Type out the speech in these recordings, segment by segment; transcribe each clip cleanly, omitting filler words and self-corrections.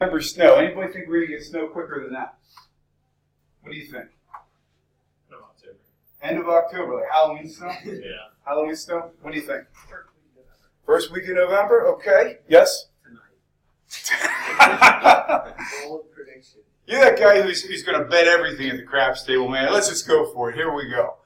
November snow. Anybody think we're going to get snow quicker than that? What do you think? End of October. End of October, like Halloween snow? Yeah. Halloween snow? What do you think? First week of November? Okay. Yes? Bold prediction. You're that guy who's going to bet everything at the craps table, man. Let's just go for it. Here we go.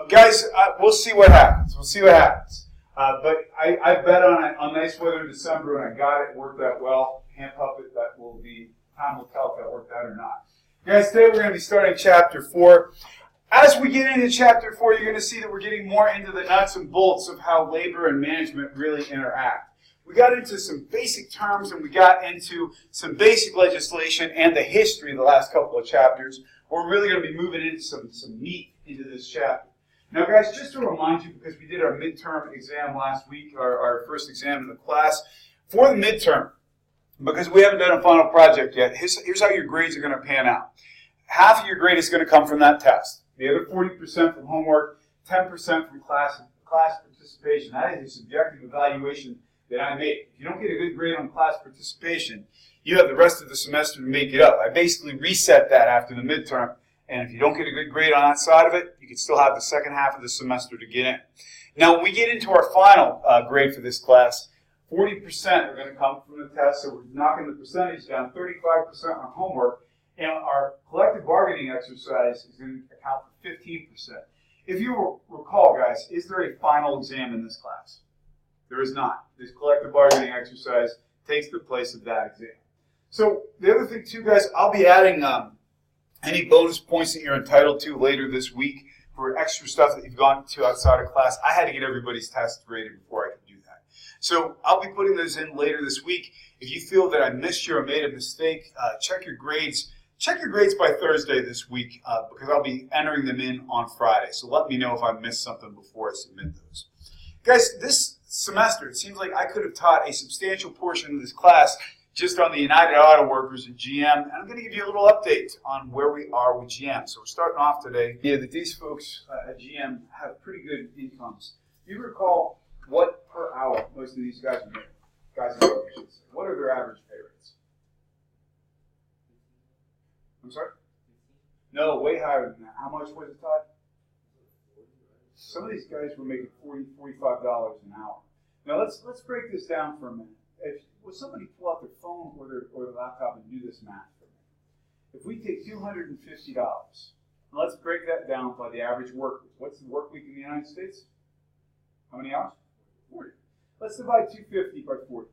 Guys, we'll see what happens. We'll see what happens. But I bet on nice weather in December, and I got it. Worked out well. Hand puppet, that will be, time will tell if that worked out or not. Guys, today we're going to be starting Chapter 4. As we get into Chapter 4, you're going to see that we're getting more into the nuts and bolts of how labor and management really interact. We got into some basic terms, and we got into some basic legislation and the history of the last couple of chapters. We're really going to be moving into some meat into this chapter. Now, guys, just to remind you, because we did our midterm exam last week, our first exam in the class, for the midterm, because we haven't done a final project yet, here's how your grades are going to pan out. Half of your grade is going to come from that test. The other 40% from homework, 10% from class participation. That is a subjective evaluation that I make. If you don't get a good grade on class participation, you have the rest of the semester to make it up. I basically reset that after the midterm, and if you don't get a good grade on that side of it, you can still have the second half of the semester to get in. Now, when we get into our final grade for this class, 40% are going to come from the test, so we're knocking the percentage down, 35% on homework, and our collective bargaining exercise is going to account for 15%. If you recall, guys, is there a final exam in this class? There is not. This collective bargaining exercise takes the place of that exam. So the other thing too, guys, I'll be adding any bonus points that you're entitled to later this week for extra stuff that you've gone to outside of class. I had to get everybody's test graded before I could do that. So I'll be putting those in later this week. If you feel that I missed you or made a mistake, check your grades. Check your grades by Thursday this week because I'll be entering them in on Friday. So let me know if I missed something before I submit those. Guys, this semester, it seems like I could have taught a substantial portion of this class just on the United Auto Workers at GM. And I'm going to give you a little update on where we are with GM. So we're starting off today. Yeah, that these folks at GM have pretty good incomes. Do you recall what per hour most of these guys are making? Guys and girls, I should say. What are their average pay rates? I'm sorry? No, way higher than that. How much was it, Todd? Some of these guys were making $40, $45 an hour. Now let's break this down for a minute. Would somebody pull out their phone or their laptop and do this math for me? If we take $250, and let's break that down by the average work week. What's the work week in the United States? How many hours? 40. Let's divide 250 by 40.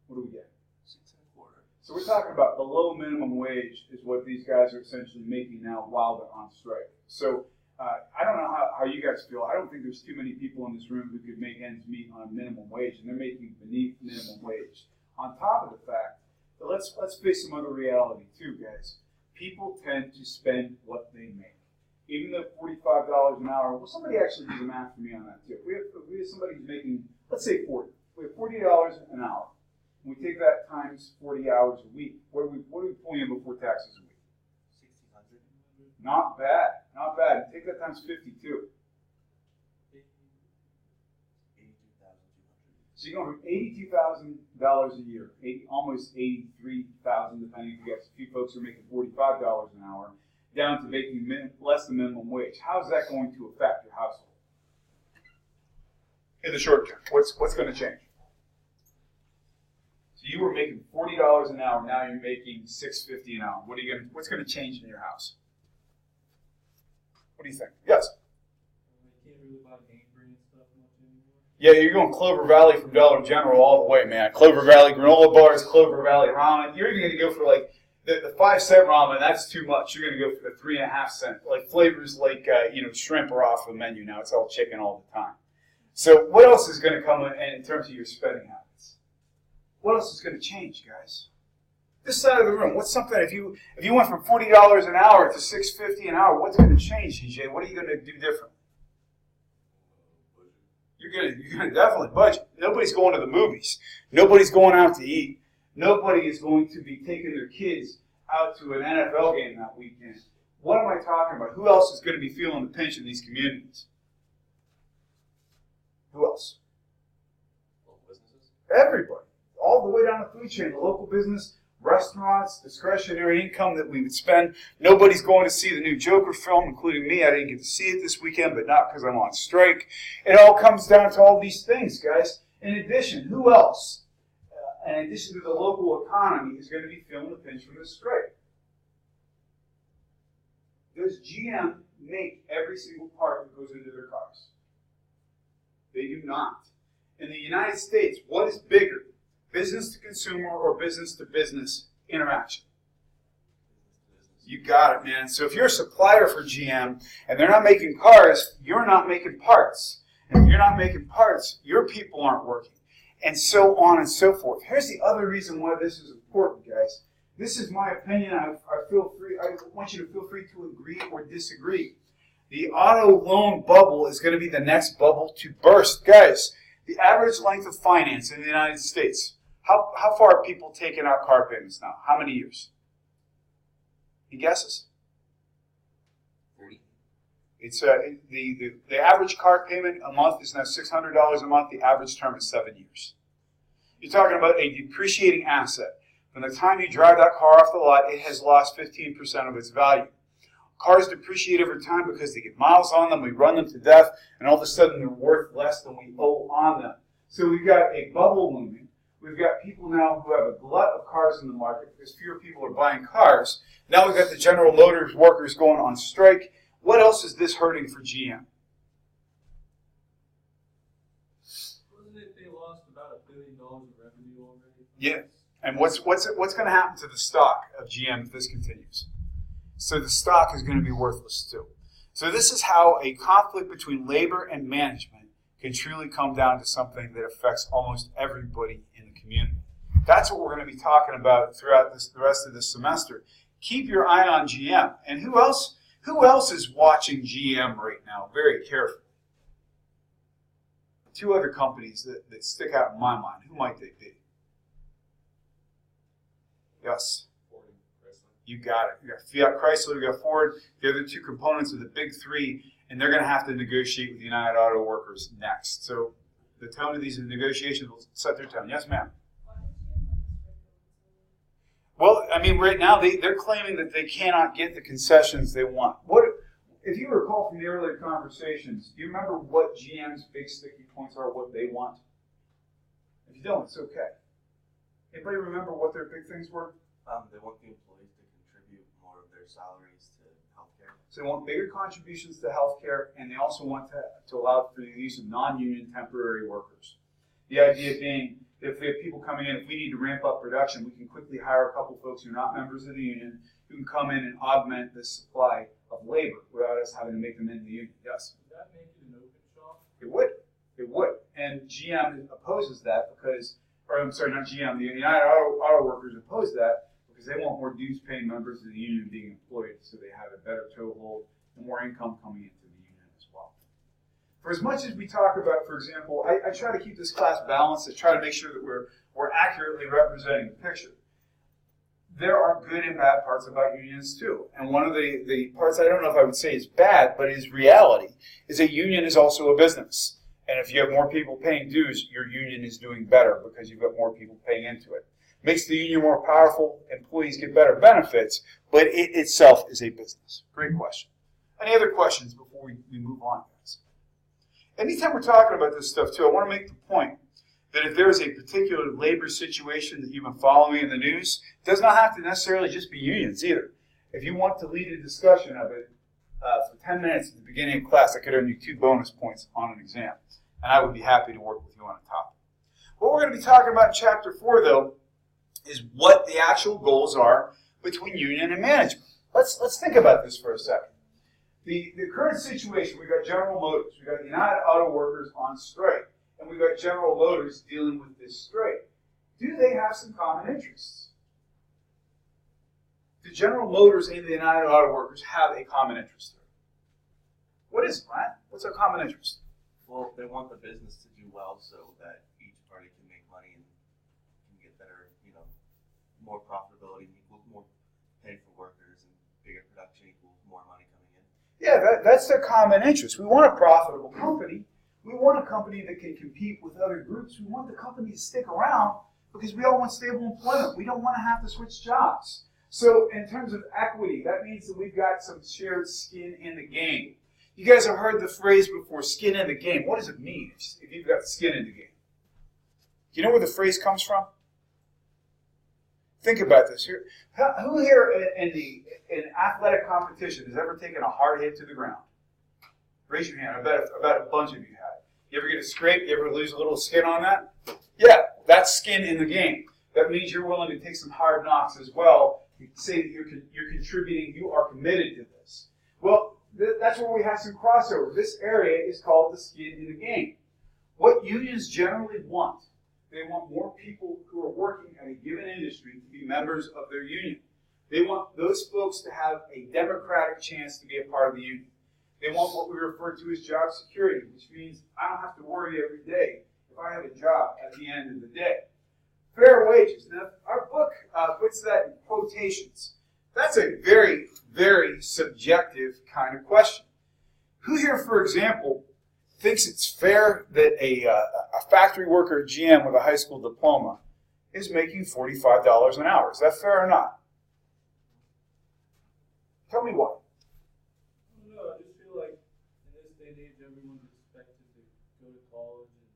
What do we get? 6 1/4. So we're talking about below minimum wage is what these guys are essentially making now while they're on strike. So I don't know how you guys feel. I don't think there's too many people in this room who could make ends meet on minimum wage, and they're making beneath minimum wage. On top of the fact that let's face some other reality too, guys. People tend to spend what they make. Even though $45 an hour, well, somebody actually do the math for me on that too. If we have somebody who's making, let's say 40. We have $40 an hour. And we take that times 40 hours a week. What are we pulling in before taxes a week? $1,600. Not bad. Not bad. Take that times 52. So you're going from $82,000 a year, almost $83,000, depending if you got a few folks who are making $45 an hour, down to making less than minimum wage. How is that going to affect your household? In the short term, what's going to change? So you were making $40 an hour, now you're making $6.50 an hour. What's going to change in your house? What do you think? Yes? You can't really buy game brand stuff much anymore. Yeah, you're going Clover Valley from Dollar General all the way, man. Clover Valley granola bars, Clover Valley ramen. You're even going to go for like the 5-cent ramen. That's too much. You're going to go for the 3.5-cent. Like flavors like shrimp are off the menu now. It's all chicken all the time. So what else is going to come in terms of your spending habits? What else is going to change, guys? This side of the room, what's something, if you went from $40 an hour to $6.50 an hour, what's going to change, DJ? What are you going to do differently? You're going to definitely budget. Nobody's going to the movies. Nobody's going out to eat. Nobody is going to be taking their kids out to an NFL game that weekend. What am I talking about? Who else is going to be feeling the pinch in these communities? Who else? Local businesses. Everybody. All the way down the food chain. The local business, restaurants, discretionary income that we would spend. Nobody's going to see the new Joker film, including me. I didn't get to see it this weekend, but not because I'm on strike. It all comes down to all these things, guys. In addition, who else, in addition to the local economy, is going to be feeling the pinch from this strike? Does GM make every single part that goes into their cars? They do not. In the United States, what is bigger, business to consumer or business to business interaction? You got it, man. So if you're a supplier for GM and they're not making cars, you're not making parts. And if you're not making parts, your people aren't working. And so on and so forth. Here's the other reason why this is important, guys. This is my opinion. I want you to feel free to agree or disagree. The auto loan bubble is going to be the next bubble to burst. Guys, the average length of finance in the United States, how far are people taking out car payments now? How many years? Any guesses? 40. It's the average car payment a month is now $600 a month. The average term is 7 years. You're talking about a depreciating asset. From the time you drive that car off the lot, it has lost 15% of its value. Cars depreciate over time because they get miles on them, we run them to death, and all of a sudden they're worth less than we owe on them. So we've got a bubble looming. We've got people now who have a glut of cars in the market because fewer people are buying cars. Now we've got the General Motors workers going on strike. What else is this hurting for GM? Wasn't it they lost about $1 billion in revenue already? Yeah. And what's going to happen to the stock of GM if this continues? So the stock is going to be worthless too. So this is how a conflict between labor and management can truly come down to something that affects almost everybody in the community. That's what we're going to be talking about throughout the rest of this semester. Keep your eye on GM. And who else is watching GM right now very carefully? Two other companies that stick out in my mind. Who might they be? Yes. You got it. You got Fiat Chrysler, you got Ford. The other two components are the big three, and they're going to have to negotiate with the United Auto Workers next. So the tone of these negotiations will set their tone. Yes, ma'am. Well, I mean, right now they're claiming that they cannot get the concessions they want. What, if you recall from the earlier conversations, do you remember what GM's big sticky points are, what they want? If you don't, it's okay. Anybody remember what their big things were? They want the employees to contribute more of their salaries to healthcare. So they want bigger contributions to healthcare, and they also want to allow for the use of non-union temporary workers. The idea being, if we have people coming in, if we need to ramp up production, we can quickly hire a couple folks who are not members of the union who can come in and augment the supply of labor without us having to make them in the union. Yes? Would that make it an open shop? It would. It would. And GM opposes that because, or I'm sorry, not GM, the United Auto Workers oppose that because they want more dues-paying members of the union being employed so they have a better toehold and more income coming into the union as well. For as much as we talk about, for example, I try to keep this class balanced. I try to make sure that we're accurately representing the picture. There are good and bad parts about unions too. And one of the parts I don't know if I would say is bad, but is reality, is a union is also a business. And if you have more people paying dues, your union is doing better because you've got more people paying into it. Makes the union more powerful, employees get better benefits, but it itself is a business. Great question. Any other questions before we move on, guys? Anytime we're talking about this stuff too, I want to make the point that if there is a particular labor situation that you've been following in the news, it does not have to necessarily just be unions either. If you want to lead a discussion of it for 10 minutes at the beginning of class, I could earn you 2 bonus points on an exam, and I would be happy to work with you on a topic. What we're going to be talking about in Chapter 4, though, is what the actual goals are between union and management. Let's think about this for a second. The current situation, we've got General Motors, we've got the United Auto Workers on strike, and we've got General Motors dealing with this strike. Do they have some common interests? Do General Motors and the United Auto Workers have a common interest? What is it, Ryan? What's our common interest? Well, they want the business to do well so that each party can make money and can get better, more profitability equals more pay for workers, and bigger production equals more money coming in. Yeah, that's their common interest. We want a profitable company. We want a company that can compete with other groups. We want the company to stick around Because we all want stable employment. We don't want to have to switch jobs. So in terms of equity, that means that we've got some shared skin in the game. You guys have heard the phrase before, skin in the game. What does it mean if you've got skin in the game? Do you know where the phrase comes from? Think about this. Who here in athletic competition has ever taken a hard hit to the ground? Raise your hand. I bet a bunch of you have. You ever get a scrape? You ever lose a little skin on that? Yeah, that's skin in the game. That means you're willing to take some hard knocks as well. You say that you're contributing, you are committed to this. Well, that's where we have some crossover. This area is called the skin in the game. What unions generally want, they want more people who are working at a given industry to be members of their union. They want those folks to have a democratic chance to be a part of the union. They want what we refer to as job security, which means I don't have to worry every day if I have a job at the end of the day. Fair wages. Now, our book puts that in quotations. That's a very, very subjective kind of question. Who here, for example, thinks it's fair that a factory worker at GM with a high school diploma is making $45 an hour? Is that fair or not? Tell me why. I don't know. I just feel like in this day and age, everyone's expected to go to college, and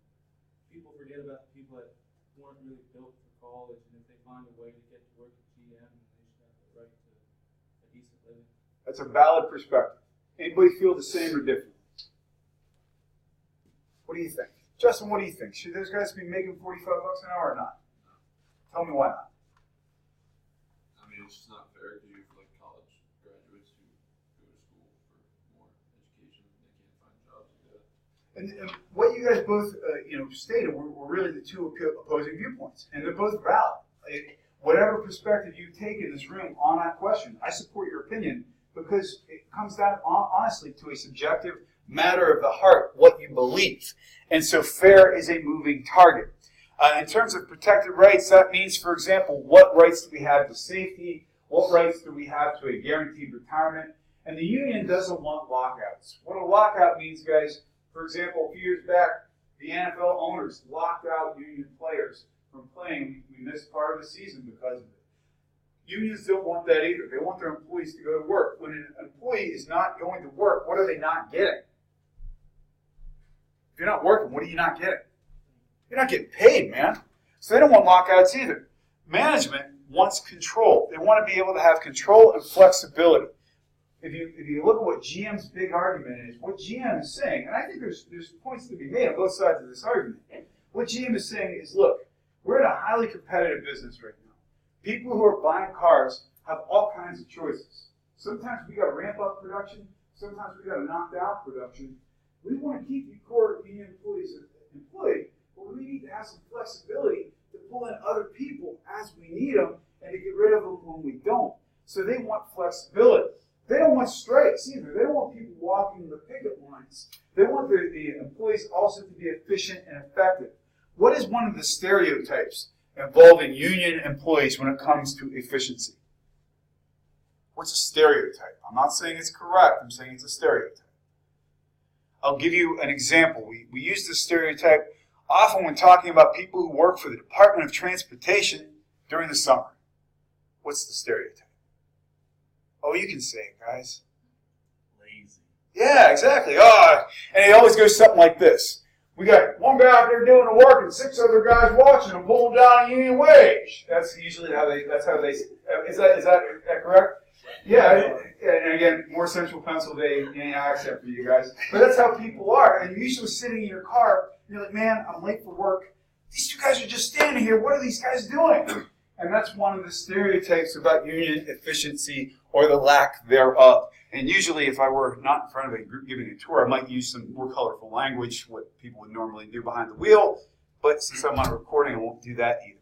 people forget about the people that weren't really built for college. And if they find a way to get to work at GM, then they should have the right to a decent living. That's a valid perspective. Anybody feel the same or different? What do you think? Justin, what do you think? Should those guys be making $45 an hour or not? Tell me why not. I mean, it's just not fair to like college graduates who go to school for more education and they can't find jobs to do it. And what you guys both stated were really the two opposing viewpoints, and they're both valid. Whatever perspective you take in this room on that question, I support your opinion because it comes down honestly to a subjective matter of the heart, what you believe. And so fair is a moving target. In terms of protected rights, that means, for example, what rights do we have to safety? What rights do we have to a guaranteed retirement? And the union doesn't want lockouts. What a lockout means, guys, for example, a few years back, the NFL owners locked out union players from playing. We missed part of the season because of it. Unions don't want that either. They want their employees to go to work. When an employee is not going to work, what are they not getting? If you're not working, what are you not getting? You're not getting paid, man. So they don't want lockouts either. Management wants control. They want to be able to have control and flexibility. If you look at what GM's big argument is, what GM is saying, and I think there's points to be made on both sides of this argument. What GM is saying is, look, we're in a highly competitive business right now. People who are buying cars have all kinds of choices. Sometimes we got to ramp up production. Sometimes we got to knock down production. We want to keep you core union employees employed, but we need to have some flexibility to pull in other people as we need them and to get rid of them when we don't. So they want flexibility. They don't want strikes either. They don't want people walking the picket lines. They want the employees also to be efficient and effective. What is one of the stereotypes involving union employees when it comes to efficiency? What's a stereotype? I'm not saying it's correct. I'm saying it's a stereotype. I'll give you an example. We use this stereotype often when talking about people who work for the Department of Transportation during the summer. What's the stereotype? Oh, you can say it, guys. Lazy. Yeah, exactly. Oh, and it always goes something like this. We got one guy out there doing the work and 6 other guys watching them pulling down a union wage. That's usually how they, is that correct? Yeah, and again, more central Pennsylvania accent for you guys. But that's how people are. And you're usually sitting in your car, and you're like, man, I'm late for work. These 2 guys are just standing here. What are these guys doing? And that's one of the stereotypes about union efficiency or the lack thereof. And usually if I were not in front of a group giving a tour, I might use some more colorful language, what people would normally do behind the wheel. But since I'm on a recording, I won't do that either.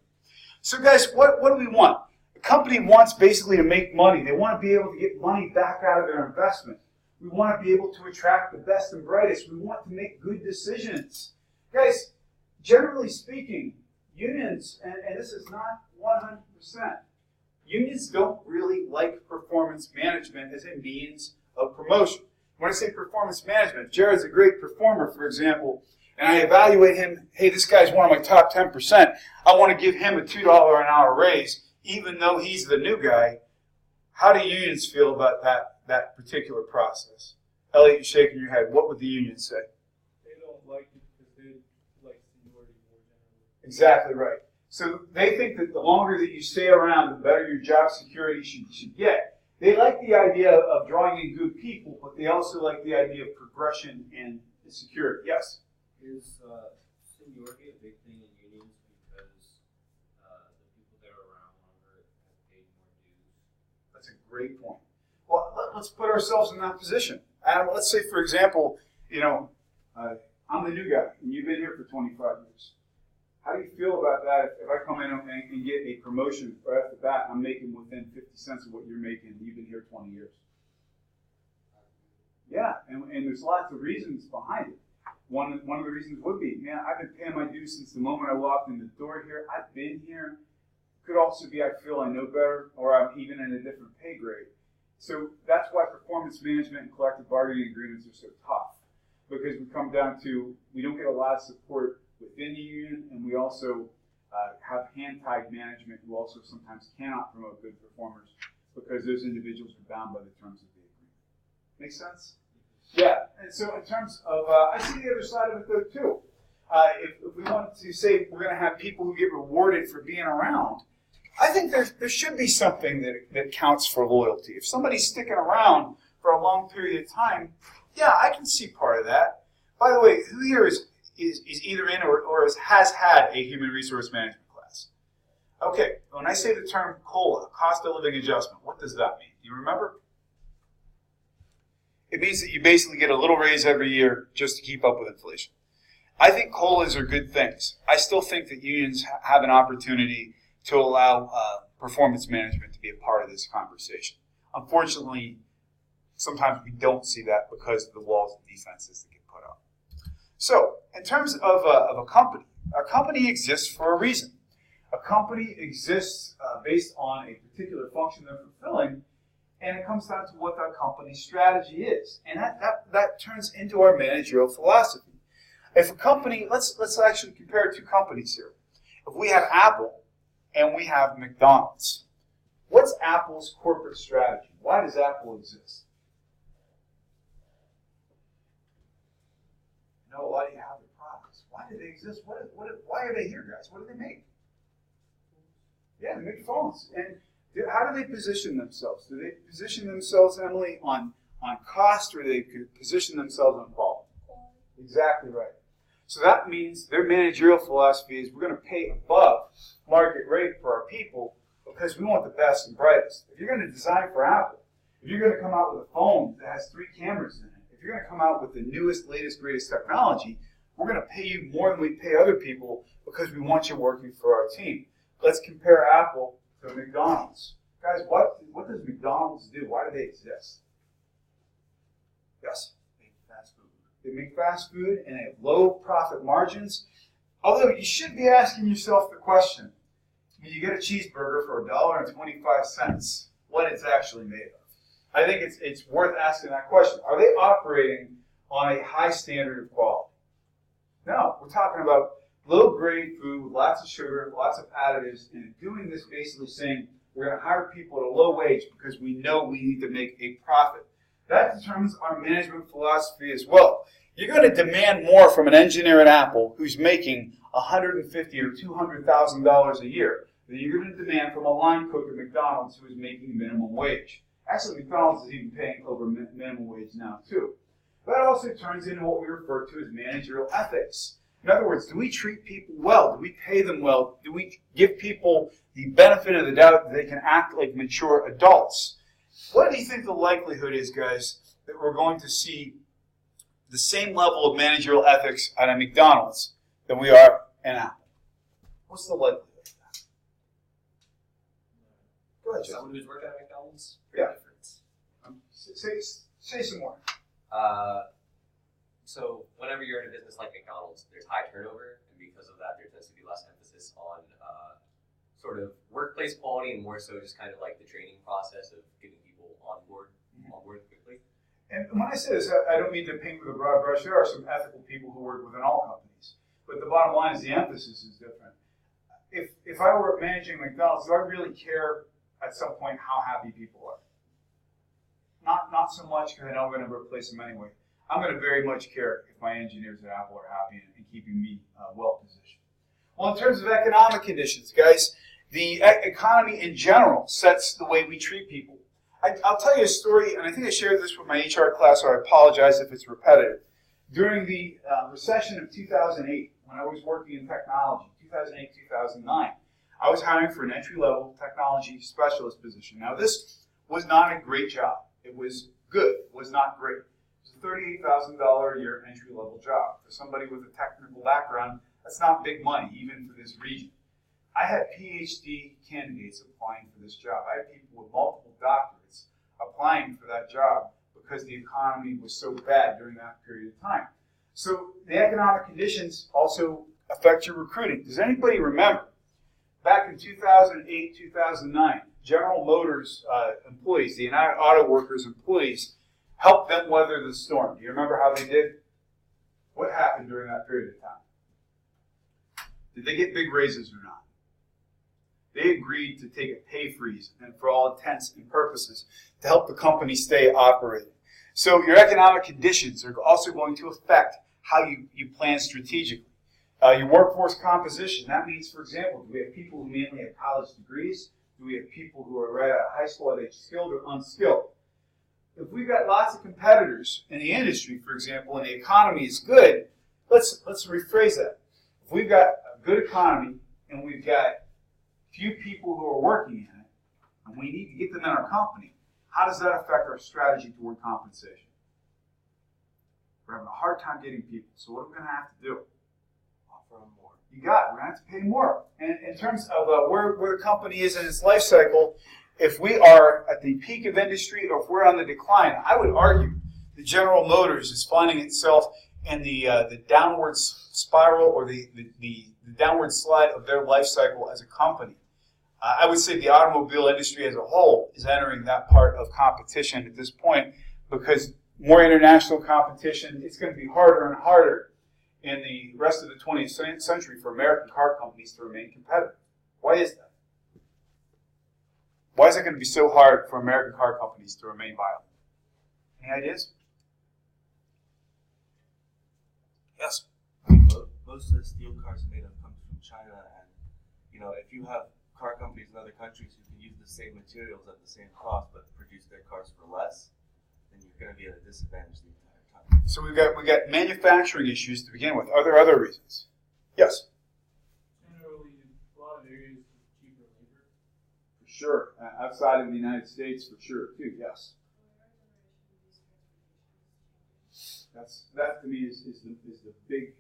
So guys, what do we want? A company wants basically to make money. They want to be able to get money back out of their investment. We want to be able to attract the best and brightest. We want to make good decisions. Guys, generally speaking, unions, and this is not 100%, unions don't really like performance management as a means of promotion. When I say performance management, Jared's a great performer, for example, and I evaluate him, hey, this guy's one of my top 10%, I want to give him a $2 an hour raise, even though he's the new guy. How do unions feel about that particular process? Elliot, you're shaking your head. What would the union say? They don't like it because they like seniority more generally. Exactly right. So they think that the longer that you stay around, the better your job security should get. They like the idea of drawing in good people, but they also like the idea of progression and security. Yes? Is seniority a big thing in unions because the people that are around longer have paid more dues? That's a great point. Well, let's put ourselves in that position. Adam, let's say, for example, I'm the new guy, and you've been here for 25 years. How do you feel about that if I come in and get a promotion right off the bat, I'm making within 50 cents of what you're making, and you've been here 20 years? Yeah, and there's lots of reasons behind it. One of the reasons would be, man, I've been paying my dues since the moment I walked in the door here. I've been here. Could also be I feel I know better, or I'm even in a different pay grade. So that's why performance management and collective bargaining agreements are so tough, because we come down to we don't get a lot of support within the union, and we also have hand-tied management who also sometimes cannot promote good performers because those individuals are bound by the terms of the agreement. Make sense? Yeah, and so in terms of, I see the other side of it though too. If we wanted to say we're going to have people who get rewarded for being around, I think there should be something that counts for loyalty. If somebody's sticking around for a long period of time, yeah, I can see part of that. By the way, who here is either in or has had a human resource management class? Okay, when I say the term COLA, cost of living adjustment, what does that mean? Do you remember? It means that you basically get a little raise every year just to keep up with inflation. I think COLAs are good things. I still think that unions have an opportunity to allow performance management to be a part of this conversation. Unfortunately, sometimes we don't see that because of the walls and defenses that get put up. So, in terms of a company exists for a reason. A company exists based on a particular function they're fulfilling, and it comes down to what that company's strategy is. And that turns into our managerial philosophy. If a company, let's actually compare two companies here. If we have Apple and we have McDonald's, what's Apple's corporate strategy? Why does Apple exist? No, why do you have the products? Why do they exist? Why are they here, guys? What do they make? Yeah, they make phones. And how do they position themselves? Do they position themselves, Emily, on cost, or do they position themselves on quality? Exactly right. So that means their managerial philosophy is we're going to pay above market rate for our people because we want the best and brightest. If you're going to design for Apple, if you're going to come out with a phone that has 3 cameras in it, if you're going to come out with the newest, latest, greatest technology, we're going to pay you more than we pay other people because we want you working for our team. Let's compare Apple to McDonald's. Guys, what does McDonald's do? Why do they exist? Yes? They make fast food and they have low profit margins. Although you should be asking yourself the question, when you get a cheeseburger for $1.25, what it's actually made of. I think it's worth asking that question. Are they operating on a high standard of quality? No, we're talking about low-grade food with lots of sugar, lots of additives, and doing this basically saying we're going to hire people at a low wage because we know we need to make a profit. That determines our management philosophy as well. You're going to demand more from an engineer at Apple who's making $150,000 or $200,000 a year than you're going to demand from a line cook at McDonald's who is making minimum wage. Actually, McDonald's is even paying over minimum wage now too. That also turns into what we refer to as managerial ethics. In other words, do we treat people well? Do we pay them well? Do we give people the benefit of the doubt that they can act like mature adults? What do you think the likelihood is, guys, that we're going to see the same level of managerial ethics at a McDonald's than we are in Apple? What's the likelihood of that? Go ahead, Jeff. Someone who's working at McDonald's? Yeah. Difference. Say some more. So whenever you're in a business like McDonald's, there's high turnover, and because of that, there tends to be less emphasis on sort of workplace quality and more so just kind of like the training process of getting people on board quickly. And when I say this, I don't mean to paint with a broad brush. There are some ethical people who work within all companies. But the bottom line is the emphasis is different. If I were managing McDonald's, do I really care at some point how happy people are? Not so much, because I know I'm going to replace them anyway. I'm going to very much care if my engineers at Apple are happy and keeping me well positioned. Well, in terms of economic conditions, guys, the economy in general sets the way we treat people. I'll tell you a story, and I think I shared this with my HR class, so I apologize if it's repetitive. During the recession of 2008, when I was working in technology, 2008, 2009, I was hiring for an entry-level technology specialist position. Now, this was not a great job. It was good. It was not great. It was a $38,000 a year entry-level job. For somebody with a technical background, that's not big money, even for this region. I had PhD candidates applying for this job. I had people with multiple doctorates applying for that job because the economy was so bad during that period of time. So the economic conditions also affect your recruiting. Does anybody remember back in 2008, 2009, General Motors employees, the United Auto Workers employees, helped them weather the storm? Do you remember how they did? What happened during that period of time? Did they get big raises or not? They agreed to take a pay freeze, and for all intents and purposes, to help the company stay operating. So your economic conditions are also going to affect how you plan strategically. Your workforce composition, that means, for example, do we have people who mainly have college degrees? Do we have people who are right out of high school? Are they skilled or unskilled? If we've got lots of competitors in the industry, for example, and the economy is good, let's rephrase that. If we've got a good economy and we've got few people who are working in it, and we need to get them in our company, how does that affect our strategy toward compensation? We're having a hard time getting people, so what are we going to have to do? Offer them more. You got it. We're going to have to pay more. And in terms of where the company is in its life cycle, if we are at the peak of industry or if we're on the decline, I would argue that General Motors is finding itself in the downward spiral or the downward slide of their life cycle as a company. I would say the automobile industry as a whole is entering that part of competition at this point because more international competition, it's going to be harder and harder in the rest of the 20th century for American car companies to remain competitive. Why is that? Why is it going to be so hard for American car companies to remain viable? Any ideas? Yes? Most of the steel cars made of comes from China, and if you have car companies in other countries who can use the same materials at the same cost but produce their cars for less, then you're going to be at a disadvantage the entire time. So we've got manufacturing issues to begin with. Are there other reasons? Yes. Generally, a lot of areas with cheaper labor. For sure. Outside of the United States, for sure, too. Yes. That to me is the big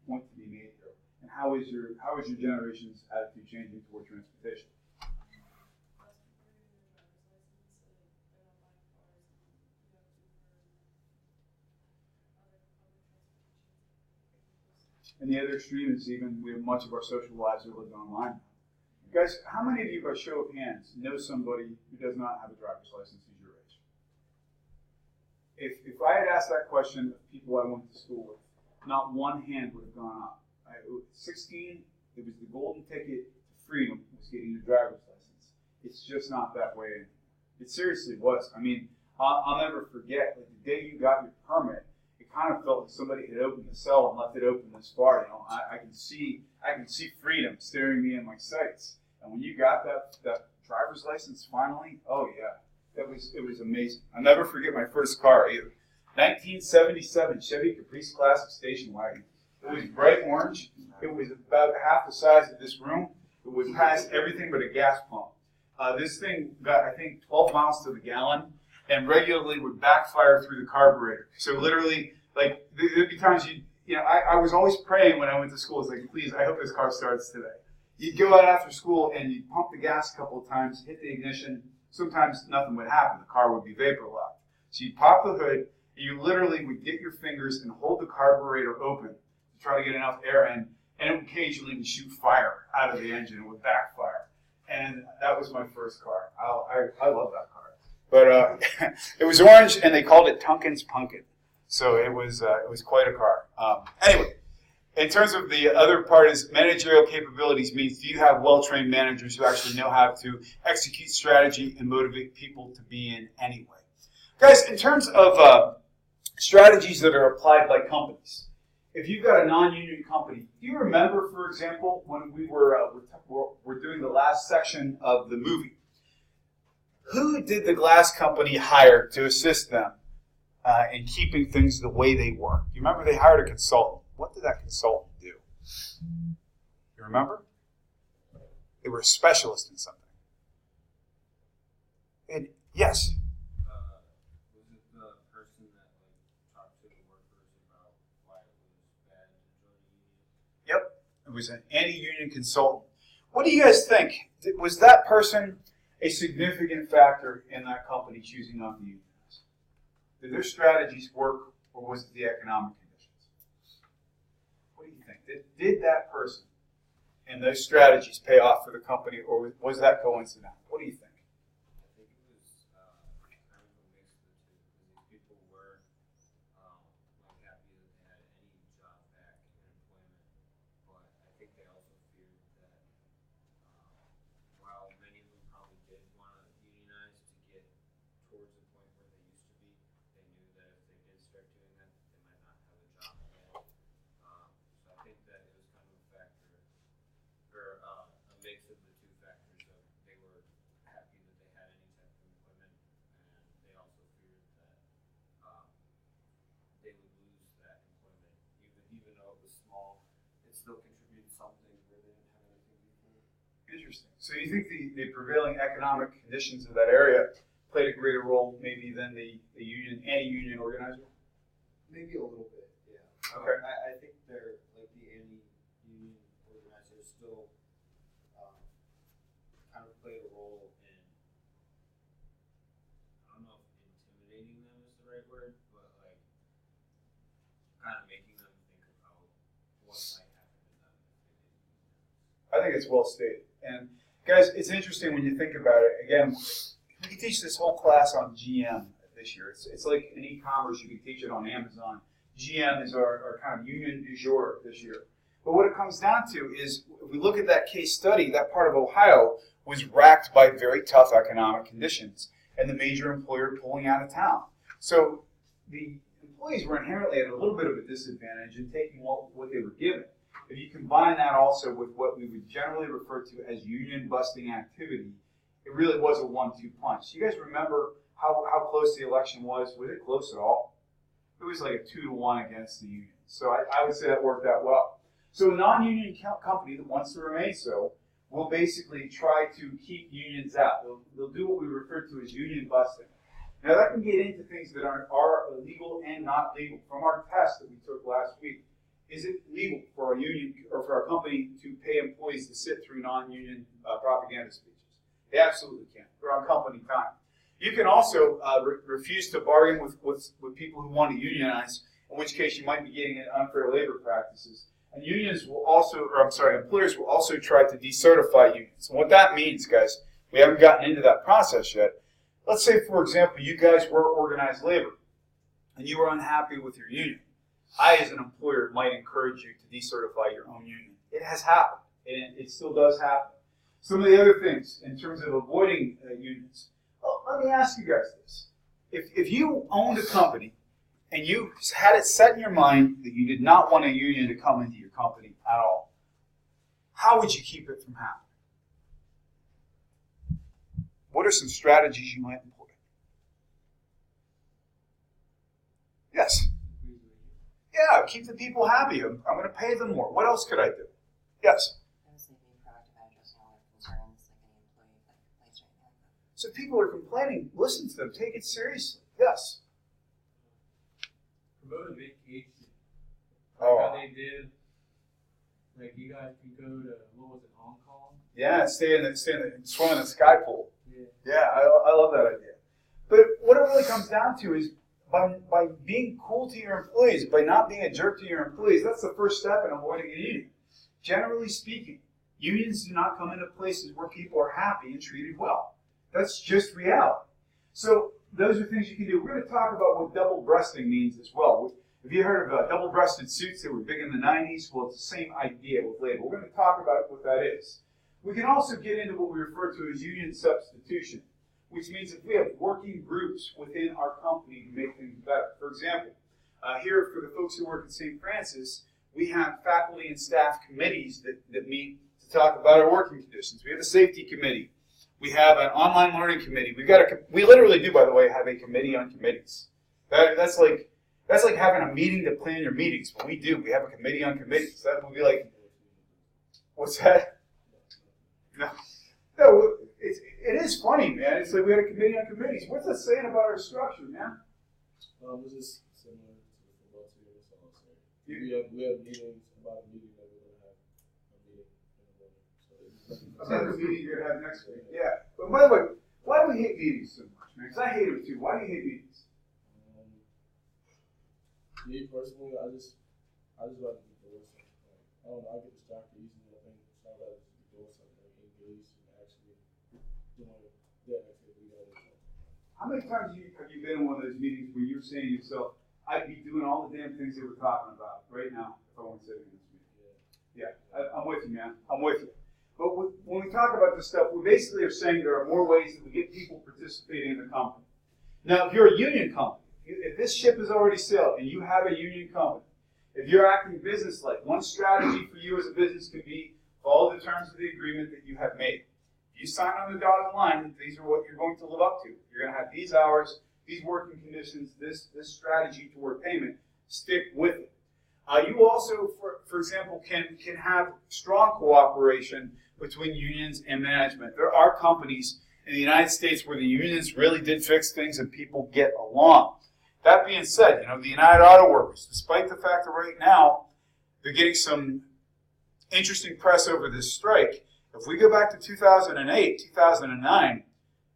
point to be made here. And how is your generation's attitude changing toward transportation? And the other extreme is even we have much of our social lives are lived online. Guys, how many of you, by show of hands, know somebody who does not have a driver's license who's your age? If I had asked that question of people I went to school with, not one hand would have gone up. At 16, it was the golden ticket to freedom was getting a driver's license. It's just not that way anymore. It seriously was. I mean, I'll never forget, like the day you got your permit, it kind of felt like somebody had opened the cell and left it open this far. I can see freedom staring me in my sights. And when you got that driver's license finally, oh yeah, it was amazing. I'll never forget my first car either. 1977 Chevy Caprice Classic station wagon. It was bright orange. It was about half the size of this room. It would pass everything but a gas pump. This thing got, I think, 12 miles to the gallon and regularly would backfire through the carburetor. So literally, like, there'd be times I was always praying when I went to school. It's like, please, I hope this car starts today. You'd go out after school and you'd pump the gas a couple of times, hit the ignition. Sometimes nothing would happen. The car would be vapor locked. So you'd pop the hood, and you literally would get your fingers and hold the carburetor open to try to get enough air in, and it occasionally would shoot fire out of the engine. It would backfire. And that was my first car. I love that car. But it was orange, and they called it Tunkin's Punkin. So it was quite a car. Anyway, in terms of the other part is managerial capabilities means do you have well-trained managers who actually know how to execute strategy and motivate people to be in any way? Guys, in terms of strategies that are applied by companies, if you've got a non-union company, do you remember, for example, when we were doing the last section of the movie, who did the glass company hire to assist them in keeping things the way they were? You remember they hired a consultant. What did that consultant do? You remember? They were a specialist in something. And yes? Was it the person that talked to the workers about why it was bad to join the union? Yep. It was an anti-union consultant. What do you guys think? Was that person a significant factor in that company choosing not to unionize? Did their strategies work, or was it the economic conditions? What do you think? Did that person and those strategies pay off for the company, or was that coincidental? What do you think? I think it was kind of a mix of the two. Because these people were happy that they had any job back in employment, but I think they also feared that while many of them probably did want to unionize to get towards the point where they used to be, they knew that if they did start doing that, they might not have a job again. So I think that it was kind of a factor, or a mix of the two factors of they were happy that they had any type of employment, and they also feared that they would lose that employment, even though it was small. It still contributed something where they didn't have anything before. Interesting. So you think the prevailing economic conditions of that area played a greater role maybe than the union anti-union organizer? Maybe a little bit, yeah. Okay. I think they're like the anti-union organizers still kind of played a role in, I don't know if intimidating them is the right word, but like kind of making them think about what might happen to them if they didn't unionize. I think it's well stated. And guys, it's interesting when you think about it. Again, we can teach this whole class on GM this year. It's like in e-commerce, you can teach it on Amazon. GM is our kind of union du jour this year. But what it comes down to is, if we look at that case study, that part of Ohio was racked by very tough economic conditions and the major employer pulling out of town. So the employees were inherently at a little bit of a disadvantage in taking what they were given. If you combine that also with what we would generally refer to as union busting activity, it really was a 1-2 punch. You guys remember how close the election was? Was it close at all? It was like a 2-1 against the union. So I would say that worked out well. So a non-union company that wants to remain so will basically try to keep unions out. They'll do what we refer to as union busting. Now that can get into things that are illegal and not legal. From our test that we took last week, is it legal for a union or for a company to pay employees to sit through non-union propaganda speeches? They absolutely can. They're on company time. You can also refuse to bargain with people who want to unionize, in which case you might be getting into unfair labor practices. And employers will also try to decertify unions. And what that means, guys, we haven't gotten into that process yet. Let's say, for example, you guys were organized labor, and you were unhappy with your union. I, as an employer, might encourage you to decertify your own union. It has happened, and it still does happen. Some of the other things in terms of avoiding unions. Well, let me ask you guys this. If you owned a company and you had it set in your mind that you did not want a union to come into your company at all, how would you keep it from happening? What are some strategies you might employ? Yes? Yeah, keep the people happy. I'm going to pay them more. What else could I do? Yes? I would say being proactive and addressing all their concerns, like any employee complaints right now. So if people are complaining, listen to them. Take it seriously. Yes? Promote a vacation. Oh. How they did. Like you guys can go to, what was it, Hong Kong? Yeah, swim in the sky pool. Yeah. Yeah, I love that idea. But what it really comes down to is by being cool to your employees, by not being a jerk to your employees, that's the first step in avoiding a union. Generally speaking, unions do not come into places where people are happy and treated well. That's just reality. So those are things you can do. We're going to talk about what double-breasting means as well. Have you heard of double-breasted suits that were big in the 90s? Well, it's the same idea with labor. We're going to talk about what that is. We can also get into what we refer to as union substitution, which means if we have working groups within our company to make things better. For example, here for the folks who work at St. Francis, we have faculty and staff committees that meet to talk about our working conditions. We have a safety committee. We have an online learning committee. We literally do, by the way, have a committee on committees. That's like having a meeting to plan your meetings. But we do. We have a committee on committees. That would be like, what's that? No, it is funny, man. It's like we had a committee on committees. What's that saying about our structure, man? It's just similar to the football team. We have meetings about a meeting that we're going to have. A meeting in the morning. About the meeting you're going to have next week. Yeah. But by the way, why do we hate meetings so much, man? Because I hate them too. Why do you hate meetings? Me personally, I just like to do something. I don't know. I get distracted easily. I think it's not that doing something engaged and actually doing that activity. How many times have you been in one of those meetings where you're saying to yourself, I'd be doing all the damn things they were talking about right now if I weren't sitting in this meeting? Yeah, I'm with you, man. I'm with you. But when we talk about this stuff, we basically are saying there are more ways that we get people participating in the company. Now, if you're a union company, if this ship is already sailed and you have a union company, if you're acting business-like, one strategy for you as a business could be follow the terms of the agreement that you have made. If you sign on the dotted line, these are what you're going to live up to. You're going to have these hours, these working conditions, this strategy toward payment. Stick with it. You also, for example, can have strong cooperation between unions and management. There are companies in the United States where the unions really did fix things and people get along. That being said, the United Auto Workers, despite the fact that right now they're getting some interesting press over this strike, if we go back to 2008, 2009,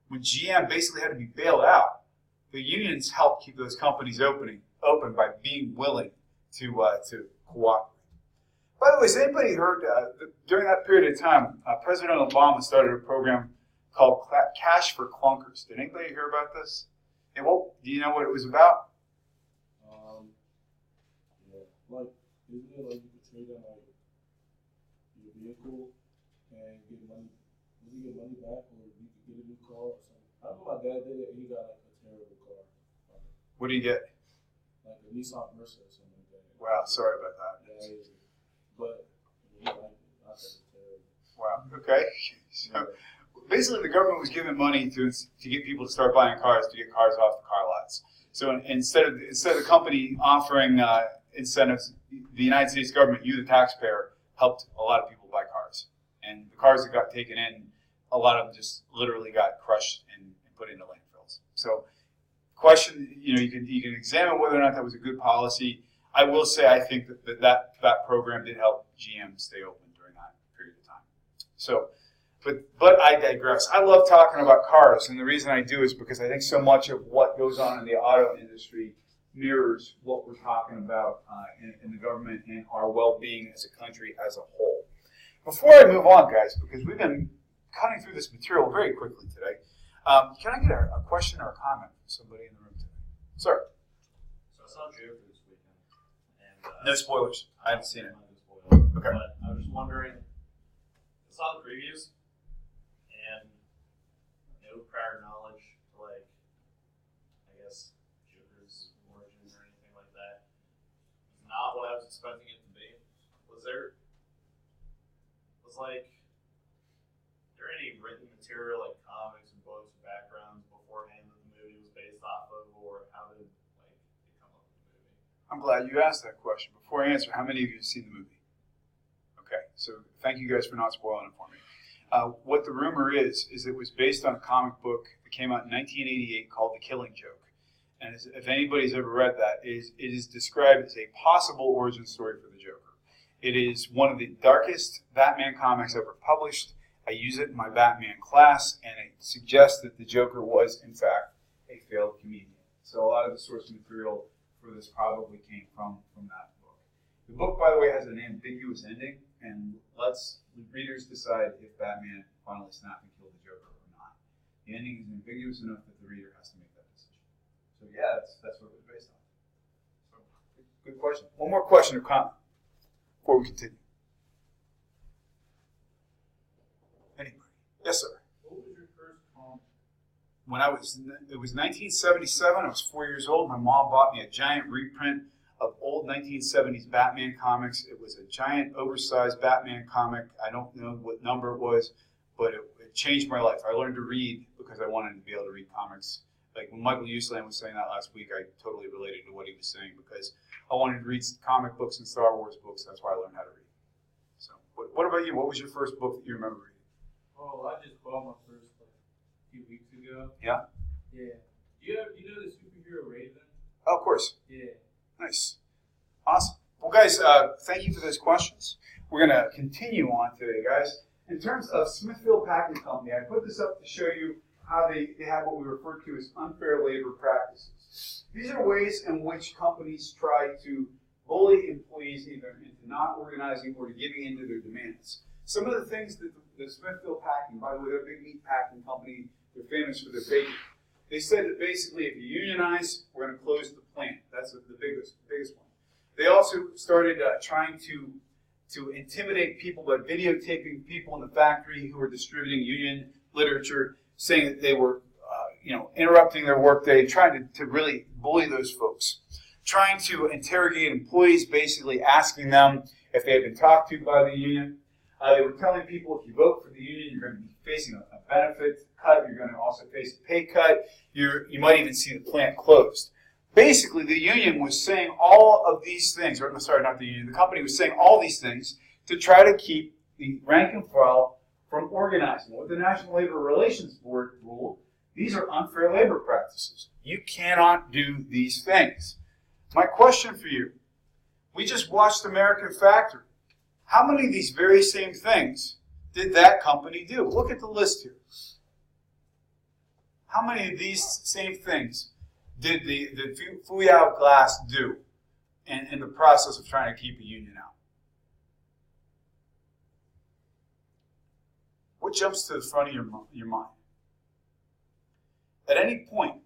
when GM basically had to be bailed out, the unions helped keep those companies open by being willing to cooperate. By the way, has anybody heard, during that period of time, President Obama started a program called Cash for Clunkers. Did anybody hear about this? And do you know what it was about? Isn't it like you could trade on your vehicle and get money? Did you get money back, or you could get a new car or something? I know my dad did it, and he got a terrible car. What do you get? Like a Nissan Versa or something like that. Wow, sorry about that. Yeah, but he liked it. I said it's terrible. Wow. Okay. So basically, the government was giving money to get people to start buying cars, to get cars off the car lots. So instead of the company offering incentives, the United States government, you, the taxpayer, helped a lot of people buy cars. And the cars that got taken in, a lot of them just literally got crushed and put into landfills. So, you can examine whether or not that was a good policy. I will say I think that program did help GM stay open during that period of time. So, but I digress. I love talking about cars, and the reason I do is because I think so much of what goes on in the auto industry mirrors what we're talking about in the government and our well-being as a country as a whole. Before I move on, guys, because we've been cutting through this material very quickly today, can I get a question or a comment from somebody in the room today? Sir? So I saw Joker this weekend. And, no spoilers. I haven't seen it. Okay. Okay. But I was just wondering, I saw the previews, and no prior knowledge to, I guess, Joker's origin or anything like that. Not what I was expecting it to be. Was there any written material, like comics and books and backgrounds beforehand that the movie was based off of, or how did it come up with the movie? I'm glad you asked that question. Before I answer, how many of you have seen the movie? Okay, so thank you guys for not spoiling it for me. What the rumor is it was based on a comic book that came out in 1988 called The Killing Joke. And if anybody's ever read that, it is described as a possible origin story for the Joker. It is one of the darkest Batman comics ever published. I use it in my Batman class, and it suggests that the Joker was, in fact, a failed comedian. So a lot of the source material for this probably came from that book. The book, by the way, has an ambiguous ending, and lets readers decide if Batman finally snapped and killed the Joker or not. The ending is ambiguous enough that the reader has to So yeah, that's what it was based on. So, good question. One more question or comment before we continue. Anybody? Yes, sir. What was your first comic? It was 1977. I was 4 years old. My mom bought me a giant reprint of old 1970s Batman comics. It was a giant, oversized Batman comic. I don't know what number it was, but it changed my life. I learned to read because I wanted to be able to read comics. Like when Michael Uslan was saying that last week, I totally related to what he was saying because I wanted to read comic books and Star Wars books. That's why I learned how to read. So, what about you? What was your first book that you remember reading? Oh, I just bought my first like a few weeks ago. Yeah? Yeah. You know the superhero Raven? Oh, of course. Yeah. Nice. Awesome. Well, guys, thank you for those questions. We're going to continue on today, guys. In terms of Smithfield Packing Company, I put this up to show you how they have what we refer to as unfair labor practices. These are ways in which companies try to bully employees either into not organizing or to giving into their demands. Some of the things that the Smithfield Packing, by the way, they're a big meat packing company, they're famous for their bacon. They said that basically if you unionize, we're going to close the plant. That's the biggest one. They also started trying to intimidate people by videotaping people in the factory who were distributing union literature, saying that they were interrupting their workday, trying to really bully those folks. Trying to interrogate employees, basically asking them if they had been talked to by the union. They were telling people if you vote for the union, you're going to be facing a benefit cut. You're going to also face a pay cut. You might even see the plant closed. Basically, the union was saying all of these things, or sorry, not the union, the company was saying all these things to try to keep the rank and file from organizing. What the National Labor Relations Board ruled, these are unfair labor practices. You cannot do these things. My question for you, we just watched American Factory. How many of these very same things did that company do? Look at the list here. How many of these same things did the Fuyao Glass do in the process of trying to keep a union out? What jumps to the front of your mind? At any point,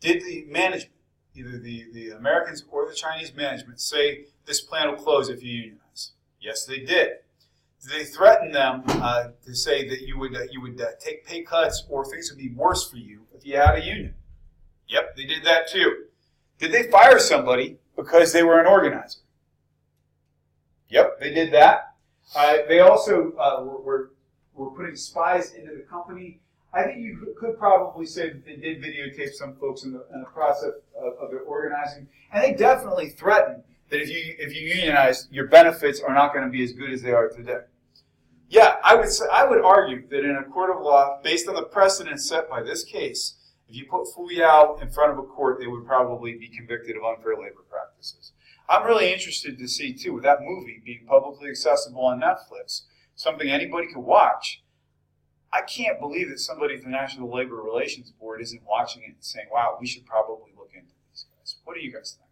did the management, either the Americans or the Chinese management, say this plant will close if you unionize? Yes, they did. Did they threaten them to say that you would take pay cuts or things would be worse for you if you had a union? Yep, they did that too. Did they fire somebody because they were an organizer? Yep, they did that. They also were putting spies into the company. I think you could probably say that they did videotape some folks in the process of their organizing, and they definitely threatened that if you unionize, your benefits are not going to be as good as they are today. Yeah, I would argue that in a court of law, based on the precedent set by this case, if you put Fuyao in front of a court, they would probably be convicted of unfair labor practices. I'm really interested to see, too, with that movie being publicly accessible on Netflix, something anybody could watch. I can't believe that somebody at the National Labor Relations Board isn't watching it and saying, wow, we should probably look into these guys. What do you guys think?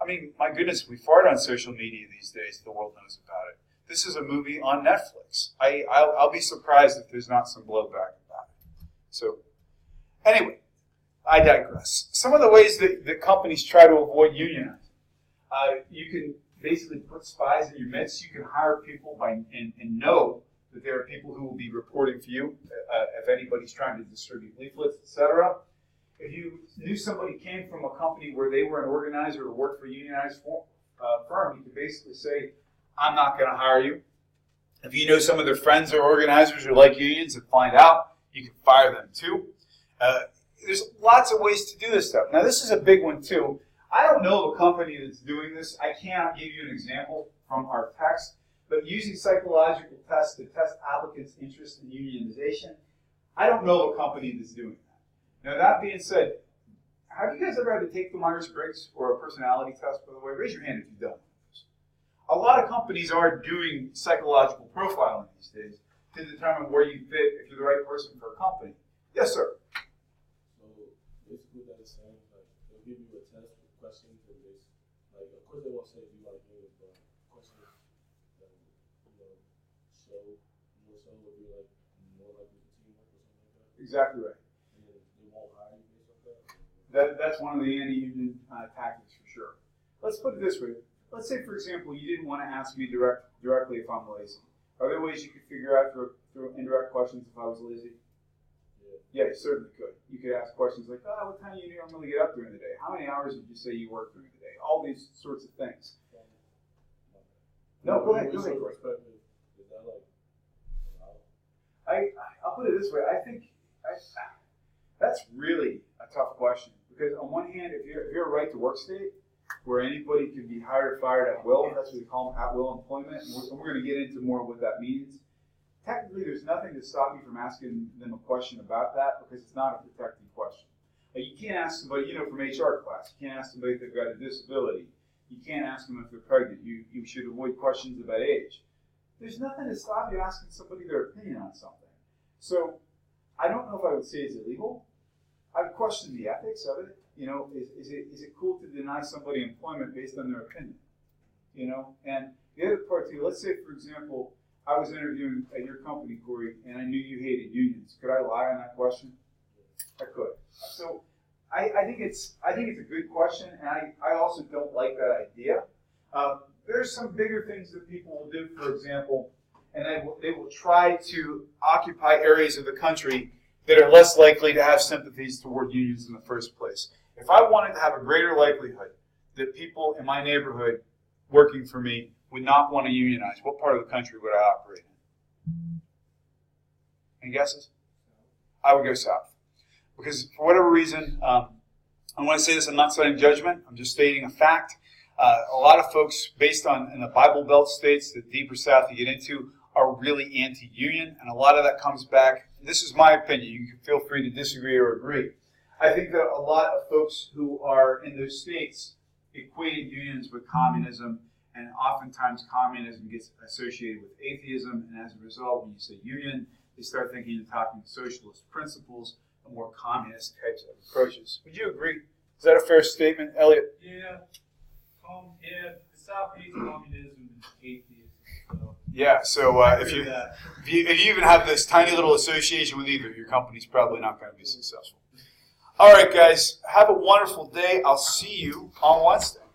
I mean, my goodness, we fart on social media these days. The world knows about it. This is a movie on Netflix. I'll be surprised if there's not some blowback about it. So, anyway, I digress. Some of the ways that companies try to avoid unionizing. You can basically put spies in your midst. You can hire people and know that there are people who will be reporting for you if anybody's trying to distribute leaflets, etc. If you knew somebody came from a company where they were an organizer or worked for a unionized firm, you could basically say, I'm not going to hire you. If you know some of their friends are organizers or like unions and find out, you can fire them too. There's lots of ways to do this stuff. Now, this is a big one too. I don't know of a company that's doing this. I cannot give you an example from our text, but using psychological tests to test applicants' interest in unionization, I don't know of a company that's doing that. Now, that being said, have you guys ever had to take the Myers-Briggs or a personality test, by the way? Raise your hand if you've done this. A lot of companies are doing psychological profiling these days to determine where you fit, if you're the right person for a company. Yes, sir. So basically that is saying like they'll give you a test with questions and this like of course they won't say if you like it, but questions that show more so would be like more likely to teamwork or something like that. Exactly right. And then they won't hire you based on that. That's one of the anti-union tactics for sure. Let's put it this way. Let's say, for example, you didn't want to ask me directly if I'm lazy. Are there ways you could figure out through indirect questions if I was lazy? Yeah, you certainly could. You could ask questions like, what time do you normally get up during the day? How many hours did you say you work during the day? All these sorts of things. No, go ahead. Is that like I'll put it this way. I think that's really a tough question because on one hand, if you're a right to work state where anybody can be hired or fired at will, that's what we call at will employment, and we're going to get into more of what that means. Technically, there's nothing to stop you from asking them a question about that because it's not a protected question. Like you can't ask somebody, from HR class, you can't ask somebody if they've got a disability. You can't ask them if they're pregnant. You should avoid questions about age. There's nothing to stop you asking somebody their opinion on something. So I don't know if I would say it's illegal. I would question the ethics of it. Is it cool to deny somebody employment based on their opinion? And the other part too, let's say, for example, I was interviewing at your company, Corey, and I knew you hated unions. Could I lie on that question? I could. So I think it's a good question, and I also don't like that idea. There's some bigger things that people will do, for example, and they will try to occupy areas of the country that are less likely to have sympathies toward unions in the first place. If I wanted to have a greater likelihood that people in my neighborhood working for me would not want to unionize, what part of the country would I operate in? Any guesses? I would go south. Because for whatever reason, I want to say this, I'm not citing judgment, I'm just stating a fact. A lot of folks, based on in the Bible Belt states, the deeper south you get into, are really anti-union, and a lot of that comes back, this is my opinion, you can feel free to disagree or agree. I think that a lot of folks who are in those states equated unions with communism, and oftentimes communism gets associated with atheism, and as a result, when you say union, they start thinking you're talking socialist principles and more communist types of approaches. Would you agree? Is that a fair statement, Elliot? Yeah. The South hates communism and atheism. So. Yeah, so if you even have this tiny little association with either, your company's probably not going to be successful. All right, guys, have a wonderful day. I'll see you on Wednesday.